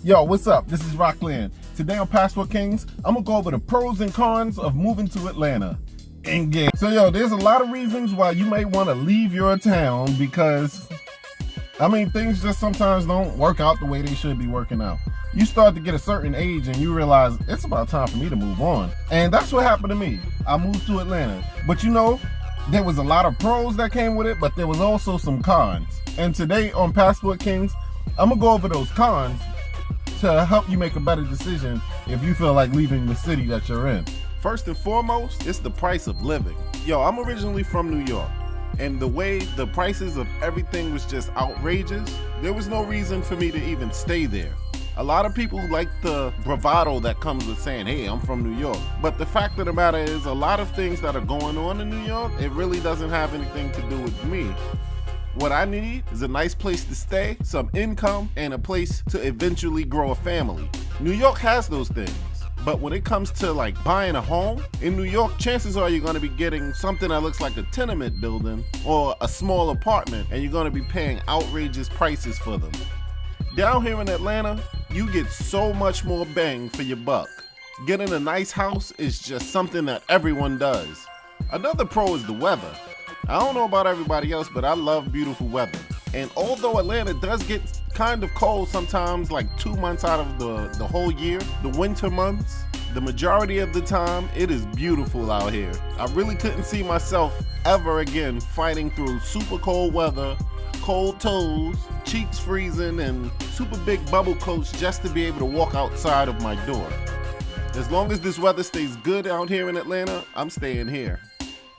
Yo, what's up? This is Rockland. Today on Passport Kings, I'm gonna go over the pros and cons of moving to Atlanta. Engage. So yo, there's a lot of reasons why you may want to leave your town because, things just sometimes don't work out the way they should be working out. You start to get a certain age and you realize it's about time for me to move on. And that's what happened to me. I moved to Atlanta. But there was a lot of pros that came with it, but there was also some cons. And today on Passport Kings, I'm gonna go over those cons to help you make a better decision if you feel like leaving the city that you're in. First and foremost, it's the price of living. Yo, I'm originally from New York, and the way the prices of everything was just outrageous, there was no reason for me to even stay there. A lot of people like the bravado that comes with saying, hey, I'm from New York. But the fact of the matter is, a lot of things that are going on in New York, it really doesn't have anything to do with me. What I need is a nice place to stay, some income, and a place to eventually grow a family. New York has those things. But when it comes to like buying a home, in New York, chances are you're gonna be getting something that looks like a tenement building or a small apartment, and you're gonna be paying outrageous prices for them. Down here in Atlanta, you get so much more bang for your buck. Getting a nice house is just something that everyone does. Another pro is the weather. I don't know about everybody else, but I love beautiful weather. And although Atlanta does get kind of cold sometimes, like 2 months out of the whole year, the winter months, the majority of the time, it is beautiful out here. I really couldn't see myself ever again fighting through super cold weather, cold toes, cheeks freezing, and super big bubble coats just to be able to walk outside of my door. As long as this weather stays good out here in Atlanta, I'm staying here.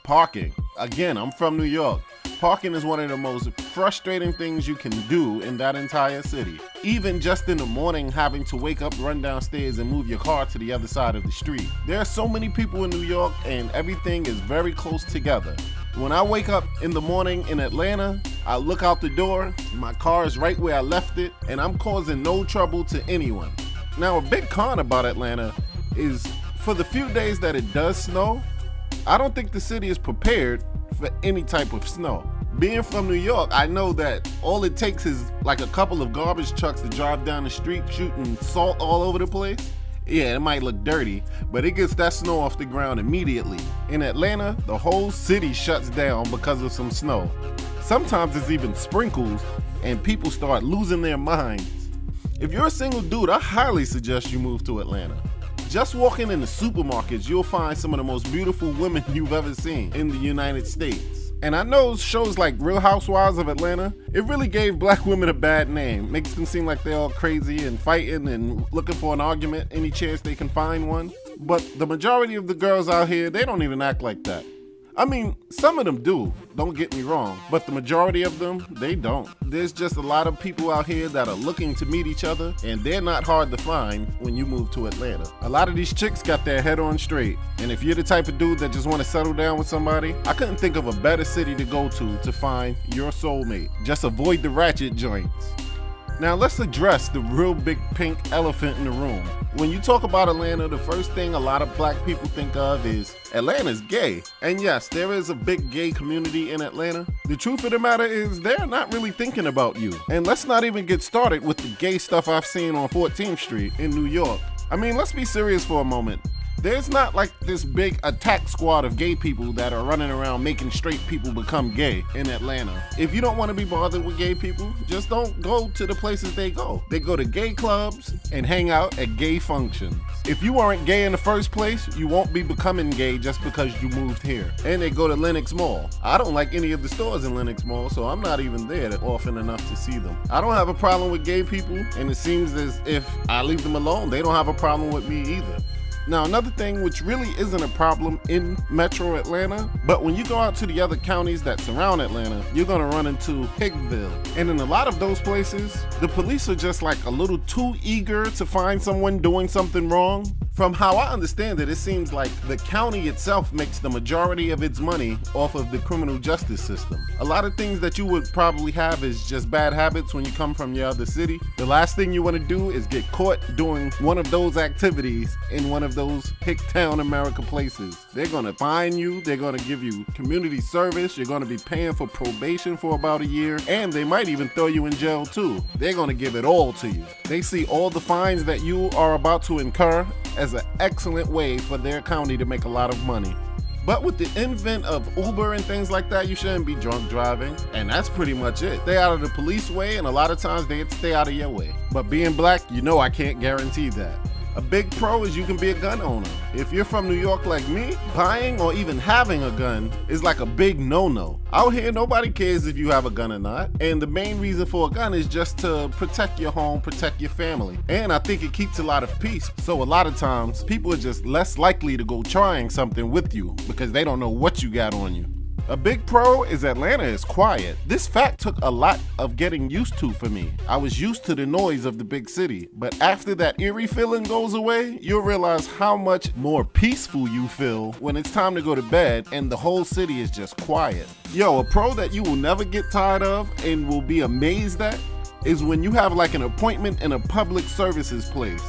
Parking. Again, I'm from New York. Parking is one of the most frustrating things you can do in that entire city. Even just in the morning, having to wake up, run downstairs, and move your car to the other side of the street. There are so many people in New York, and everything is very close together. When I wake up in the morning in Atlanta, I look out the door, my car is right where I left it, and I'm causing no trouble to anyone. Now, a big con about Atlanta is for the few days that it does snow, I don't think the city is prepared for any type of snow. Being from New York, I know that all it takes is like a couple of garbage trucks to drive down the street shooting salt all over the place. Yeah, it might look dirty, but it gets that snow off the ground immediately. In Atlanta, the whole city shuts down because of some snow. Sometimes it's even sprinkles and people start losing their minds. If you're a single dude, I highly suggest you move to Atlanta. Just walking in the supermarkets, you'll find some of the most beautiful women you've ever seen in the United States. And I know shows like Real Housewives of Atlanta, it really gave black women a bad name. Makes them seem like they're all crazy and fighting and looking for an argument any chance they can find one. But the majority of the girls out here, they don't even act like that. Some of them do, don't get me wrong, but the majority of them, they don't. There's just a lot of people out here that are looking to meet each other, and they're not hard to find when you move to Atlanta. A lot of these chicks got their head on straight, and if you're the type of dude that just want to settle down with somebody, I couldn't think of a better city to go to find your soulmate. Just avoid the ratchet joints. Now let's address the real big pink elephant in the room. When you talk about Atlanta, the first thing a lot of black people think of is Atlanta's gay. And yes, there is a big gay community in Atlanta. The truth of the matter is they're not really thinking about you. And let's not even get started with the gay stuff I've seen on 14th Street in New York. Let's be serious for a moment. There's not like this big attack squad of gay people that are running around making straight people become gay in Atlanta. If you don't want to be bothered with gay people, just don't go to the places they go. They go to gay clubs and hang out at gay functions. If you weren't gay in the first place, you won't be becoming gay just because you moved here. And they go to Lenox Mall. I don't like any of the stores in Lenox Mall, so I'm not even there often enough to see them. I don't have a problem with gay people, and it seems as if I leave them alone, they don't have a problem with me either. Now, another thing which really isn't a problem in Metro Atlanta, but when you go out to the other counties that surround Atlanta, you're gonna run into Hickville. And in a lot of those places, the police are just like a little too eager to find someone doing something wrong From how I understand it, it seems like the county itself makes the majority of its money off of the criminal justice system. A lot of things that you would probably have is just bad habits when you come from your other city. The last thing you want to do is get caught doing one of those activities in one of those hick-town America places. They're going to fine you, they're going to give you community service, you're going to be paying for probation for about a year, and they might even throw you in jail too. They're going to give it all to you. They see all the fines that you are about to incur as an excellent way for their county to make a lot of money. But with the invent of Uber and things like that, you shouldn't be drunk driving. And that's pretty much it. Stay out of the police way, and a lot of times they'd stay out of your way. But being black, you know I can't guarantee that. A big pro is you can be a gun owner. If you're from New York like me, buying or even having a gun is like a big no-no. Out here, nobody cares if you have a gun or not. And the main reason for a gun is just to protect your home, protect your family. And I think it keeps a lot of peace. So a lot of times, people are just less likely to go trying something with you because they don't know what you got on you. A big pro is Atlanta is quiet. This fact took a lot of getting used to for me. I was used to the noise of the big city, but after that eerie feeling goes away, you'll realize how much more peaceful you feel when it's time to go to bed and the whole city is just quiet. Yo, a pro that you will never get tired of and will be amazed at is when you have like an appointment in a public services place.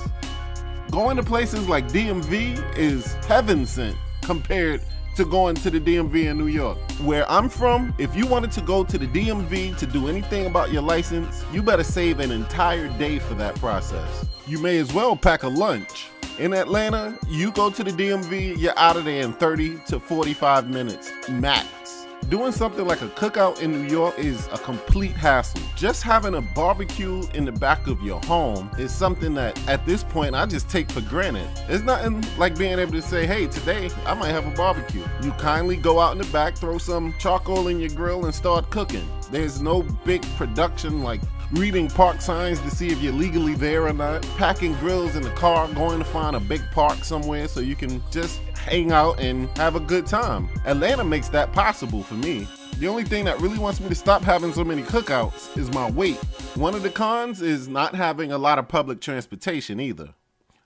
Going to places like DMV is heaven sent compared to going to the DMV in New York. Where I'm from, if you wanted to go to the DMV to do anything about your license, you better save an entire day for that process. You may as well pack a lunch. In Atlanta, you go to the DMV, you're out of there in 30 to 45 minutes max. Doing something like a cookout in New York is a complete hassle. Just having a barbecue in the back of your home is something that at this point I just take for granted. It's nothing like being able to say, hey, today I might have a barbecue. You kindly go out in the back, throw some charcoal in your grill and start cooking. There's no big production like reading park signs to see if you're legally there or not, packing grills in the car, going to find a big park somewhere so you can just hang out and have a good time. Atlanta makes that possible for me. The only thing that really wants me to stop having so many cookouts is my weight. One of the cons is not having a lot of public transportation either.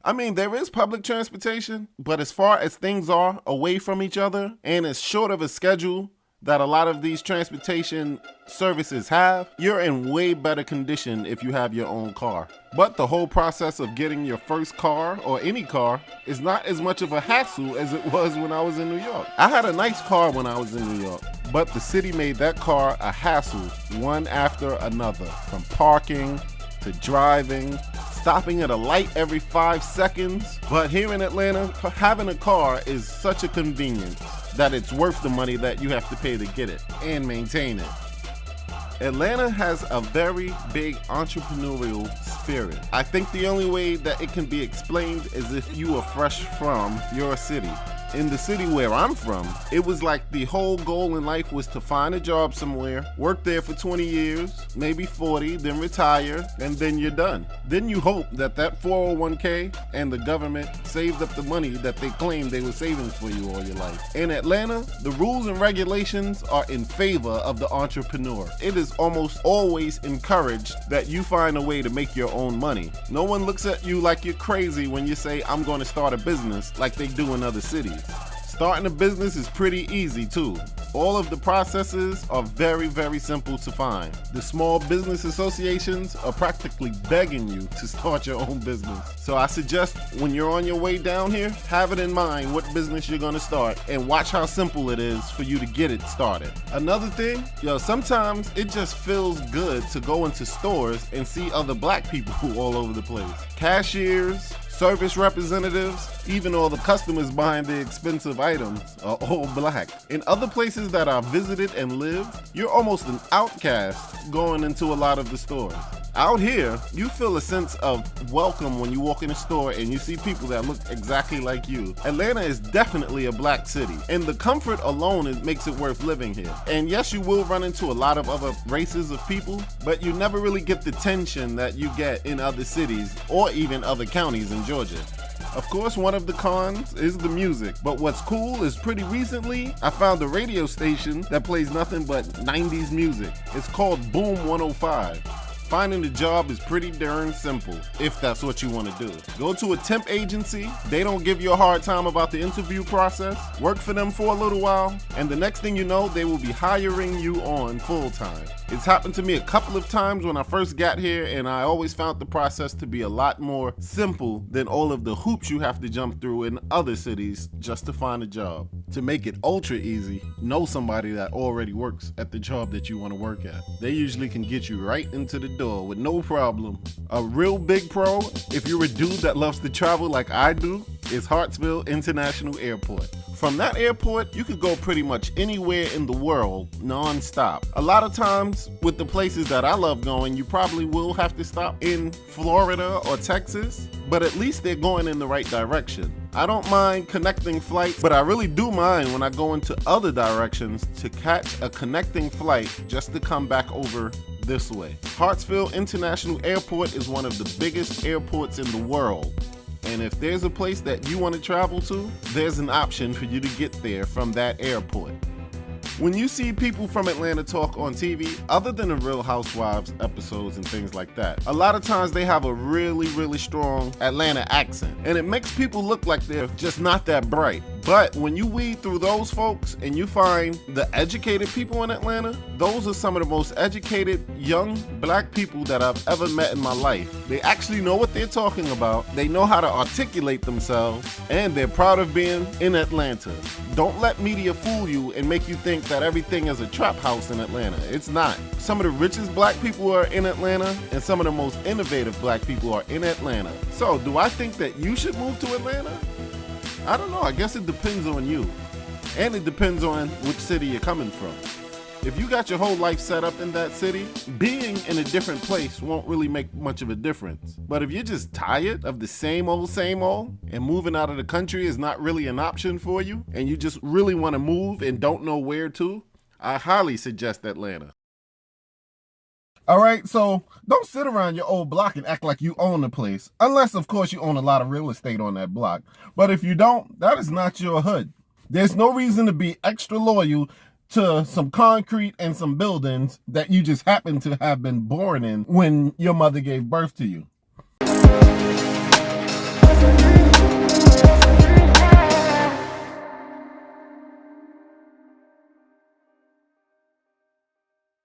I mean, there is public transportation, but as far as things are away from each other and as short of a schedule that a lot of these transportation services have, you're in way better condition if you have your own car. But the whole process of getting your first car or any car is not as much of a hassle as it was when I was in New York. I had a nice car when I was in New York, but the city made that car a hassle one after another, from parking to driving, stopping at a light every 5 seconds. But here in Atlanta, having a car is such a convenience that it's worth the money that you have to pay to get it and maintain it. Atlanta has a very big entrepreneurial spirit. I think the only way that it can be explained is if you are fresh from your city. In the city where I'm from, it was like the whole goal in life was to find a job somewhere, work there for 20 years, maybe 40, then retire, and then you're done. Then you hope that that 401k and the government saved up the money that they claimed they were saving for you all your life. In Atlanta, the rules and regulations are in favor of the entrepreneur. It is almost always encouraged that you find a way to make your own money. No one looks at you like you're crazy when you say, I'm going to start a business, like they do in other cities. Starting a business is pretty easy too. All of the processes are very, very simple to find. The small business associations are practically begging you to start your own business. So I suggest when you're on your way down here, have it in mind what business you're gonna start and watch how simple it is for you to get it started. Another thing, sometimes it just feels good to go into stores and see other black people all over the place. Cashiers, service representatives, even all the customers buying the expensive items are all black. In other places that I've visited and lived, you're almost an outcast going into a lot of the stores. Out here, you feel a sense of welcome when you walk in a store and you see people that look exactly like you. Atlanta is definitely a black city, and the comfort alone makes it worth living here. And yes, you will run into a lot of other races of people, but you never really get the tension that you get in other cities or even other counties in Georgia. Of course, one of the cons is the music, but what's cool is pretty recently, I found a radio station that plays nothing but 90s music. It's called Boom 105. Finding a job is pretty darn simple, if that's what you want to do. Go to a temp agency, they don't give you a hard time about the interview process, work for them for a little while, and the next thing you know, they will be hiring you on full time. It's happened to me a couple of times when I first got here, and I always found the process to be a lot more simple than all of the hoops you have to jump through in other cities just to find a job. To make it ultra easy, know somebody that already works at the job that you want to work at. They usually can get you right into the door with no problem. A real big pro, if you're a dude that loves to travel like I do, is Hartsville International Airport. From that airport, you could go pretty much anywhere in the world non-stop. A lot of times with the places that I love going, you probably will have to stop in Florida or Texas, but at least they're going in the right direction. I don't mind connecting flights, but I really do mind when I go into other directions to catch a connecting flight just to come back over this way. Hartsville International Airport is one of the biggest airports in the world. And if there's a place that you want to travel to, there's an option for you to get there from that airport. When you see people from Atlanta talk on TV, other than the Real Housewives episodes and things like that, a lot of times they have a really strong Atlanta accent. And it makes people look like they're just not that bright. But when you weed through those folks and you find the educated people in Atlanta, those are some of the most educated young black people that I've ever met in my life. They actually know what they're talking about, they know how to articulate themselves, and they're proud of being in Atlanta. Don't let media fool you and make you think that everything is a trap house in Atlanta. It's not. Some of the richest black people are in Atlanta, and some of the most innovative black people are in Atlanta. So, do I think that you should move to Atlanta? I don't know, I guess it depends on you. And it depends on which city you're coming from. If you got your whole life set up in that city, being in a different place won't really make much of a difference. But if you're just tired of the same old, and moving out of the country is not really an option for you, and you just really want to move and don't know where to, I highly suggest Atlanta. All right, so don't sit around your old block and act like you own the place. Unless, of course, you own a lot of real estate on that block. But if you don't, that is not your hood. There's no reason to be extra loyal to some concrete and some buildings that you just happen to have been born in when your mother gave birth to you.